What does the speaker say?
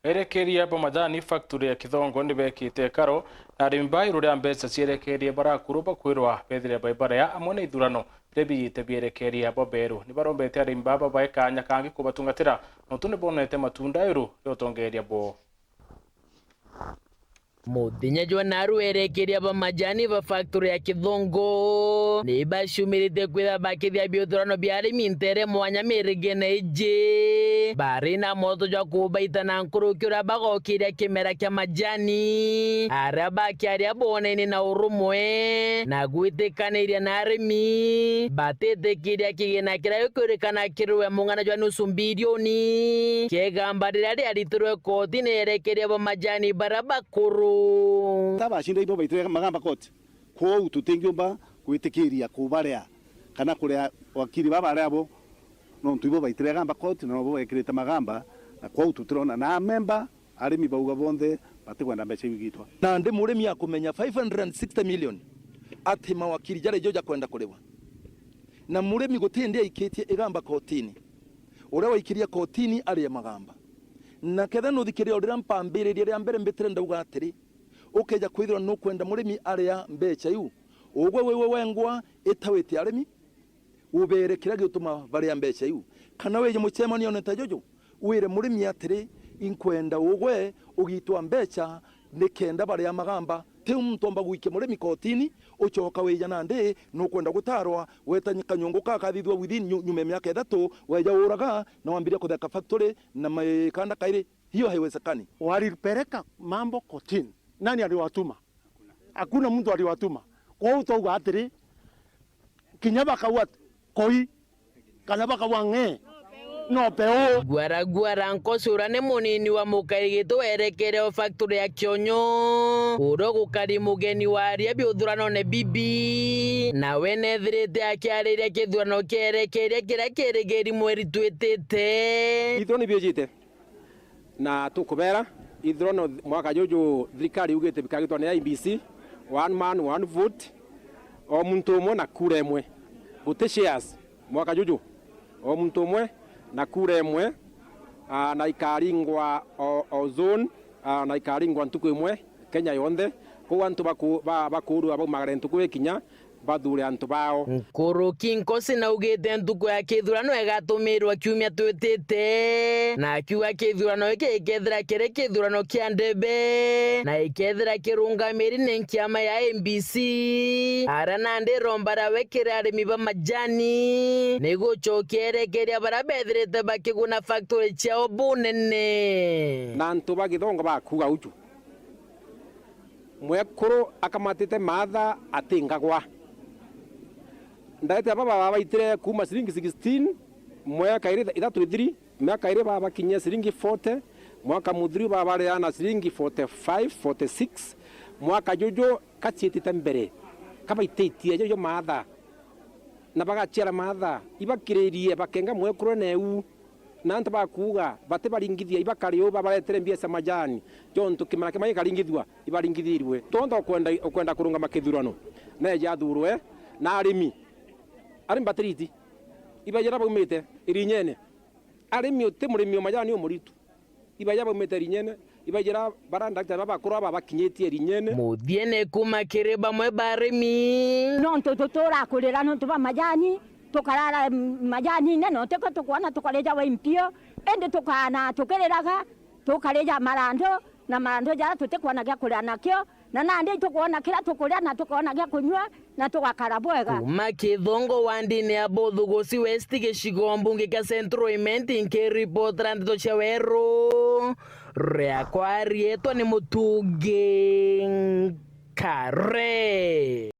erekeria Bomajani factory ya Kithongo nibekite karo na arimi ba ria mbeca cierekerie barakuru bakwirwa bethire baibara ya amwe ithurano rebiyite bierekeria boberu nibarombete arimi baba baekanya kangi kubatungatira no tune bonete matunda iru yotongeria bo Muthenya jwa naru erekeria Bomajani ba factory ya Kithongo ni bashumirite kwitha bakithia biothurano bia arimi ntere mwanya mirigene ije bari na moto jwa kubaita na nkurukira bagokiria kimera kia majani aria bakiaria bonene na urumwe na gwitikaniria na arimi batitikiria kigina kiria gikuririkana kirwe mung'ana jwa nusu bilioni kegamba riria riaritirwe koti ni erekeria Bomajani bara bakuru tabashinda ibo baitwe magamba koti ko tutingiomba gwitikiria kubaria kana kuria wakiri babaria abo no tuibo baitire gamba koti no bo ekirite magamba na ko tutirona na member arimi bauga bonde batigwenda mbeca igitwa na ndi murimi akumenya 560 million ati mawakiri jare joja kwenda kurewa na murimi gutindia ikitie igamba kotini uria waikiria kotini ari magamba na ketha no thikiria urira mpambiriria ria mbere mbitire ndauga atiri ukeja kwithira no kwenda murimi aria mbeca yu ugwe wewe wengwa itawiti arimi ubere kira gituma varia mbeca yu kana weje muchemani oneta jojo wire murimi atiri inkwenda ugwe ugitwa mbeca nikenda varia magamba ti mtomba gwike murimi kotini uchoka weja nande no kwenda gutarwa wetanyika nyongo kathithwa within nyume miaka 3 weja uraga na wambiria kutheka factory na kanda kaire hiyo haiwezekani. Walipeleka mambo kotini, nani aliwatuma? Hakuna mtu aliwatuma. Kwa hiyo utauga atiri kinyaba kawa koi kana bakawa nge no peo gwara nkosura ne munini wa mukaigito werekereo factory ya Kionyo uro gukari mugeni waria biothurano ne bibi na wenethirite akiariria kithurano kierekeria kiria kirigeri mweri twitite ithurano biojite na tukubera ithurano mwaka jojo thirikari ugite bikagitwa ni IBC one man one vote o muntu umwe na kura imwe gute shares mwaka jojo o muntu umwe na kura imwe na ikaringwa o zone na ikaringwa ntuku imwe Kenya yonthe ko antu bakuru abo magare ntuku ekinya bathure antu bao Nkuruki Nkosi na ugite ntuku ya kithurano egatumirwa kiumia twitite na akiuga kithurano iki ikethira kiri kithurano kia ndebe na ikethira kirungamiri ni nkiama ya MBC ara nandi rombara wekira arimi Bomajani nigucokia erekeria bara bethirite bakiguna factory ciao bunene na antu bagithongo bakuga uchu mwekuru akamatite matha atingagwa ndaite baba baitire kuma siringi 16 mwaka ire ithatu ithiri mwaka ire baba kinya siringi 40 mwaka muthiri baba ria na siringi 45 46 mwaka jojo kachietite mbere kaba itetie jojo matha na bagachera matha ibakiririe bakenga mwekuru neu na antu bakuga bate baringithia ibakario babaretere mbiesa majani jonto kimara kemanye karingithwa ibaringithirwe tonda kwenda kurunga makithurano na jathurwe na arimi batiriti ibajara baumete irinyene arimi ote murimi majani omuritu ibajara baumete irinyene ibajara baranda baba kuraba bakinyetie irinyene muthiene kuma kireba mwe barimi no totora kurira no tuba majani tukarara majani neno teko tukwana tukareja wa impio ende tukana tukereraga tukareja marando na marando jara tutekwana gya kuria nakyo na nandi tukona kila tukuria na tukona gya kunywa na tukakara bwega kuma Kithongo wandini ya Bothugusi West gicigo mbunge kia Central Imenti nkiripot randito cia weru riakwa rieto ni Mutungi Kare.